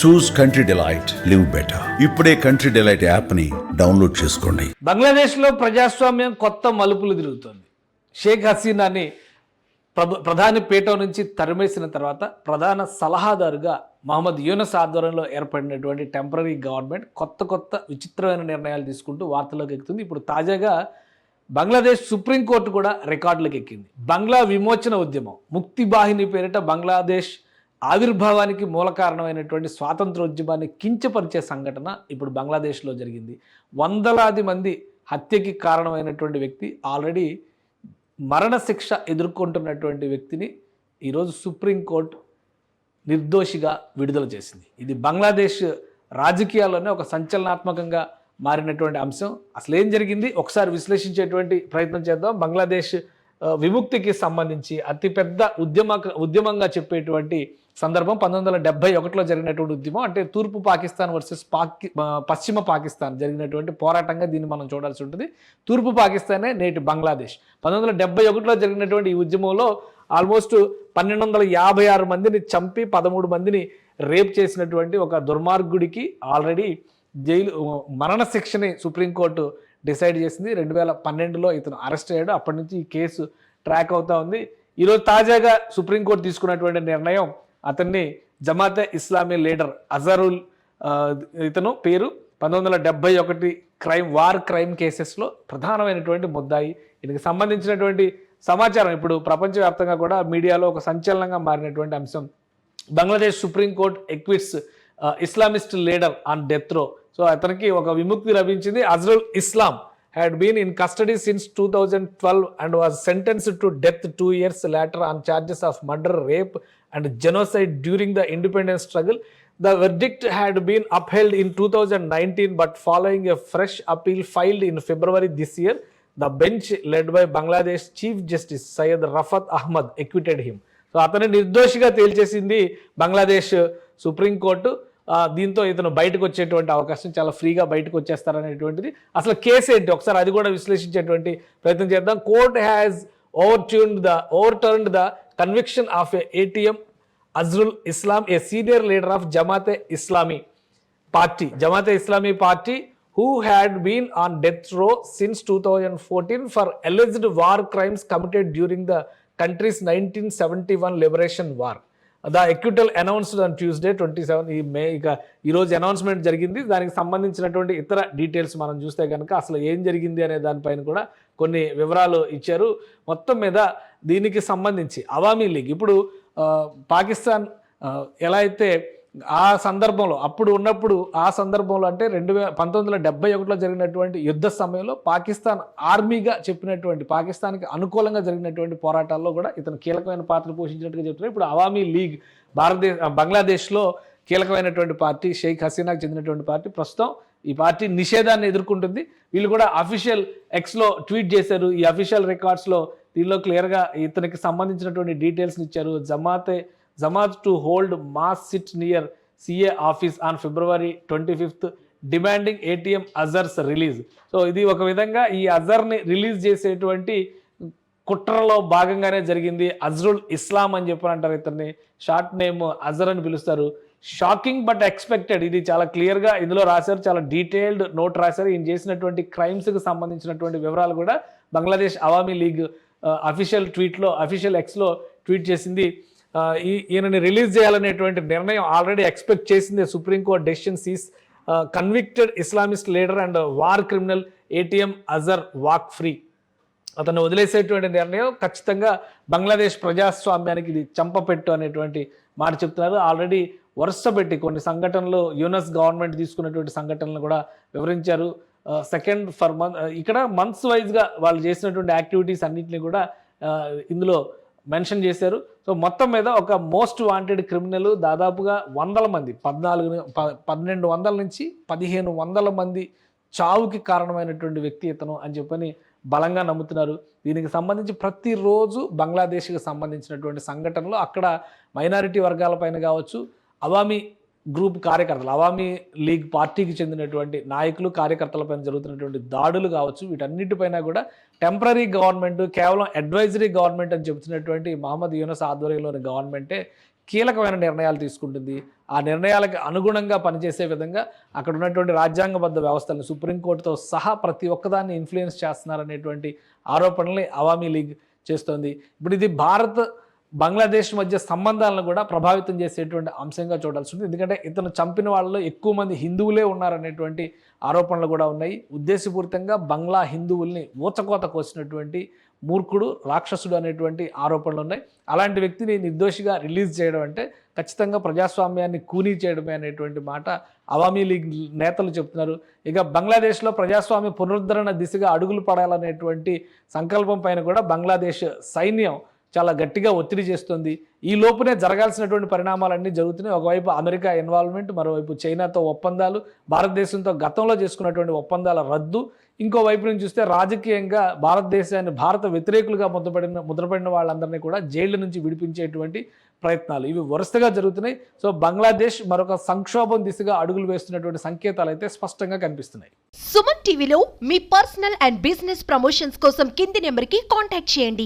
చూస్ country delight, live better. ఇప్పుడే country delight app ని download చేసుకోండి. బంగ్లాదేశ్లో ప్రజాస్వామ్యం కొత్త మలుపులు తిరుగుతోంది. షేక్ హసీనాని ప్రధాని పీఠ నుంచి తరిమేసిన తర్వాత ప్రధాన సలహాదారుగా మహమ్మద్ యూనస్ ఆధ్వర్యంలో ఏర్పడినటువంటి టెంపరీ గవర్నమెంట్ కొత్త విచిత్రమైన నిర్ణయాలు తీసుకుంటూ వార్తల్లోకి ఎక్కుతుంది. ఇప్పుడు తాజాగా బంగ్లాదేశ్ సుప్రీంకోర్టు కూడా రికార్డులకు ఎక్కింది. బంగ్లా విమోచన ఉద్యమం, ముక్తి బాహిని పేరిట బంగ్లాదేశ్ ఆవిర్భావానికి మూల కారణమైనటువంటి స్వాతంత్రోద్యమాన్ని కించపరిచే సంఘటన ఇప్పుడు బంగ్లాదేశ్లో జరిగింది. వందలాది మంది హత్యకి కారణమైనటువంటి వ్యక్తి, ఆల్రెడీ మరణశిక్ష ఎదుర్కొంటున్నటువంటి వ్యక్తిని ఈరోజు సుప్రీంకోర్టు నిర్దోషిగా విడుదల చేసింది. ఇది బంగ్లాదేశ్ రాజకీయాల్లోనే ఒక సంచలనాత్మకంగా మారినటువంటి అంశం. అసలు ఏం జరిగింది ఒకసారి విశ్లేషించేటువంటి ప్రయత్నం చేద్దాం. బంగ్లాదేశ్ విముక్తికి సంబంధించి అతిపెద్ద ఉద్యమంగా చెప్పేటువంటి సందర్భం 1971లో జరిగినటువంటి ఉద్యమం. అంటే తూర్పు పాకిస్తాన్ వర్సెస్ పశ్చిమ పాకిస్తాన్ జరిగినటువంటి పోరాటంగా దీన్ని మనం చూడాల్సి ఉంటుంది. తూర్పు పాకిస్తానే నేటి బంగ్లాదేశ్. 1971లో జరిగినటువంటి ఈ ఉద్యమంలో ఆల్మోస్ట్ 1256 మందిని చంపి 13 మందిని రేప్ చేసినటువంటి ఒక దుర్మార్గుడికి ఆల్రెడీ మరణశిక్షని సుప్రీంకోర్టు డిసైడ్ చేసింది. 2012లో ఇతను అరెస్ట్ అయ్యాడు. అప్పటి నుంచి ఈ కేసు ట్రాక్ అవుతా ఉంది. ఈరోజు తాజాగా సుప్రీంకోర్టు తీసుకున్నటువంటి నిర్ణయం, అతన్ని జమాతే ఇస్లామీ లీడర్ అజరుల్, ఇతను పేరు 1971 వార్ క్రైమ్ కేసెస్లో ప్రధానమైనటువంటి ముద్దాయి. దీనికి సంబంధించినటువంటి సమాచారం ఇప్పుడు ప్రపంచవ్యాప్తంగా కూడా మీడియాలో ఒక సంచలనంగా మారినటువంటి అంశం. Bangladesh supreme court acquits Islamist leader on death row. So అతనికి ఒక విముక్తి లభించింది. అజరుల్ ఇస్లాం had been in custody since 2012 and was sentenced to death 2 years later on charges of murder, rape and genocide during the independence struggle. The verdict had been upheld in 2019, but following a fresh appeal filed in February this year, the bench led by Bangladesh Chief Justice Syed Rafat Ahmad acquitted him. So అతన్ని నిర్దోషిగా తేల్చేసింది Bangladesh supreme court. దీంతో ఇతను బయటకు వచ్చేటువంటి అవకాశం, చాలా ఫ్రీగా బయటకు వచ్చేస్తారనేటువంటిది. అసలు కేసు ఏంటి ఒకసారి అది కూడా విశ్లేషించేటువంటి ప్రయత్నం చేద్దాం. Court has overturned the conviction of ATM Azharul Islam, a senior leader of Jamaat e Islami party who had been on death row since 2014 for alleged war crimes committed during the country's 1971 liberation war. The acquittal announced on Tuesday 27 ఈ మే. ఇక ఈరోజు announcement జరిగింది. దానికి సంబంధించినటువంటి ఇతర details మనం చూస్తే కనుక అసలు ఏం జరిగింది అనే దానిపైన కూడా కొన్ని వివరాలు ఇచ్చారు. మొత్తం మీద దీనికి సంబంధించి అవామీ లీగ్ ఇప్పుడు పాకిస్తాన్ ఎలా అయితే ఆ సందర్భంలో ఆ సందర్భంలో అంటే 1971లో జరిగినటువంటి యుద్ధ సమయంలో పాకిస్తాన్ ఆర్మీగా చెప్పినటువంటి, పాకిస్తాన్కి అనుకూలంగా జరిగినటువంటి పోరాటాల్లో కూడా ఇతను కీలకమైన పాత్ర పోషించినట్టుగా చెప్తున్నారు. ఇప్పుడు అవామీ లీగ్ బంగ్లాదేశ్లో కీలకమైనటువంటి పార్టీ, షేక్ హసీనాకు చెందినటువంటి పార్టీ. ప్రస్తుతం ఈ పార్టీ నిషేధాన్ని ఎదుర్కొంటుంది. వీళ్ళు కూడా అఫీషియల్ ఎక్స్లో ట్వీట్ చేశారు. ఈ అఫీషియల్ రికార్డ్స్లో దీనిలో క్లియర్గా ఇతనికి సంబంధించినటువంటి డీటెయిల్స్ని ఇచ్చారు. Jamaat to hold mass sit near CA office on February 25 demanding ATM Azhar's release. So ఇది ఒక విధంగా ఈ అజర్ని రిలీజ్ చేసేటువంటి కుట్రలో భాగంగానే జరిగింది. అజ్రుల్ ఇస్లాం అని చెప్పని అంటారు ఇతన్ని, షార్ట్ నేమ్ అజర్ అని పిలుస్తారు. షాకింగ్ బట్ ఎక్స్పెక్టెడ్, ఇది చాలా క్లియర్గా ఇందులో రాశారు, చాలా డీటెయిల్డ్ నోట్ రాశారు. ఈయన చేసినటువంటి క్రైమ్స్కి సంబంధించినటువంటి వివరాలు కూడా బంగ్లాదేశ్ అవామీ లీగ్ అఫీషియల్ ఎక్స్లో ట్వీట్ చేసింది. ఈయనని రిలీజ్ చేయాలనేటువంటి నిర్ణయం ఆల్రెడీ ఎక్స్పెక్ట్ చేసింది supreme court. Decision sees convicted Islamist leader and war criminal ATM Azhar walk free. అతను వదిలేసేటువంటి నిర్ణయం ఖచ్చితంగా బంగ్లాదేశ్ ప్రజాస్వామ్యానికి ఇది చంపపెట్టు అనేటువంటి మాట చెప్తున్నారు. ఆల్రెడీ వరుస పెట్టి కొన్ని సంఘటనలు యూనస్ గవర్నమెంట్ తీసుకున్నటువంటి సంఘటనలు కూడా వివరించారు. సెకండ్ ఫర్ మంత్ ఇక్కడ మంత్స్ వైజ్గా వాళ్ళు చేసినటువంటి యాక్టివిటీస్ అన్నింటినీ కూడా ఇందులో మెన్షన్ చేశారు. సో మొత్తం మీద ఒక మోస్ట్ వాంటెడ్ క్రిమినల్, దాదాపుగా 100 మంది 1200 నుంచి 1500 మంది చావుకి కారణమైనటువంటి వ్యక్తి ఇతను అని చెప్పని బలంగా నమ్ముతున్నారు. దీనికి సంబంధించి ప్రతిరోజు బంగ్లాదేశ్కి సంబంధించినటువంటి సంఘటనలు అక్కడ మైనారిటీ వర్గాలపైన కావచ్చు, అవామీ గ్రూప్ కార్యకర్తలు, అవామీ లీగ్ పార్టీకి చెందినటువంటి నాయకులు కార్యకర్తలపైన జరుగుతున్నటువంటి దాడులు కావచ్చు, వీటన్నిటిపైన కూడా టెంపరీ గవర్నమెంట్, కేవలం అడ్వైజరీ గవర్నమెంట్ అని చెబుతున్నటువంటి మహమ్మద్ యూనస్ ఆధ్వర్యంలోని గవర్నమెంటే కీలకమైన నిర్ణయాలు తీసుకుంటుంది. ఆ నిర్ణయాలకు అనుగుణంగా పనిచేసే విధంగా అక్కడ ఉన్నటువంటి రాజ్యాంగబద్ధ వ్యవస్థలను సుప్రీంకోర్టుతో సహా ప్రతి ఒక్కదాన్ని ఇన్ఫ్లుయెన్స్ చేస్తున్నారనేటువంటి ఆరోపణల్ని అవామీ లీగ్ చేస్తోంది. ఇప్పుడు ఇది బంగ్లాదేశ్ మధ్య సంబంధాలను కూడా ప్రభావితం చేసేటువంటి అంశంగా చూడాల్సి ఉంది. ఎందుకంటే ఇతను చంపిన వాళ్ళలో ఎక్కువ మంది హిందువులే ఉన్నారనేటువంటి ఆరోపణలు కూడా ఉన్నాయి. ఉద్దేశపూరితంగా బంగ్లా హిందువుల్ని ఊచకోత కోసినటువంటి మూర్ఖుడు, రాక్షసుడు అనేటువంటి ఆరోపణలు ఉన్నాయి. అలాంటి వ్యక్తిని నిర్దోషిగా రిలీజ్ చేయడం అంటే ఖచ్చితంగా ప్రజాస్వామ్యాన్ని కూనీ చేయడమే అనేటువంటి మాట అవామీ లీగ్ నేతలు చెప్తున్నారు. ఇక బంగ్లాదేశ్లో ప్రజాస్వామ్య పునరుద్ధరణ దిశగా అడుగులు పడాలనేటువంటి సంకల్పం పైన కూడా బంగ్లాదేశ్ సైన్యం చాలా గట్టిగా ఒత్తిడి చేస్తుంది. ఈ లోపునే జరగాల్సినటువంటి పరిణామాలన్నీ జరుగుతున్నాయి. ఒకవైపు అమెరికా ఇన్వాల్వ్మెంట్, మరోవైపు చైనాతో ఒప్పందాలు, భారతదేశంతో గతంలో చేసుకున్నటువంటి ఒప్పందాల రద్దు, ఇంకోవైపు నుంచి చూస్తే రాజకీయంగా భారతదేశాన్ని భారత వ్యతిరేకులుగా ముద్రపడిన వాళ్ళందరినీ కూడా జైళ్ళ నుంచి విడిపించేటువంటి ప్రయత్నాలు ఇవి వరుసగా జరుగుతున్నాయి. సో బంగ్లాదేశ్ మరొక సంక్షోభం దిశగా అడుగులు వేస్తున్నటువంటి సంకేతాలు అయితే స్పష్టంగా కనిపిస్తున్నాయి. సుమన్ టీవీలో మీ పర్సనల్ అండ్ బిజినెస్ ప్రమోషన్స్ కోసం కింది నెంబర్కి కాంటాక్ట్ చేయండి.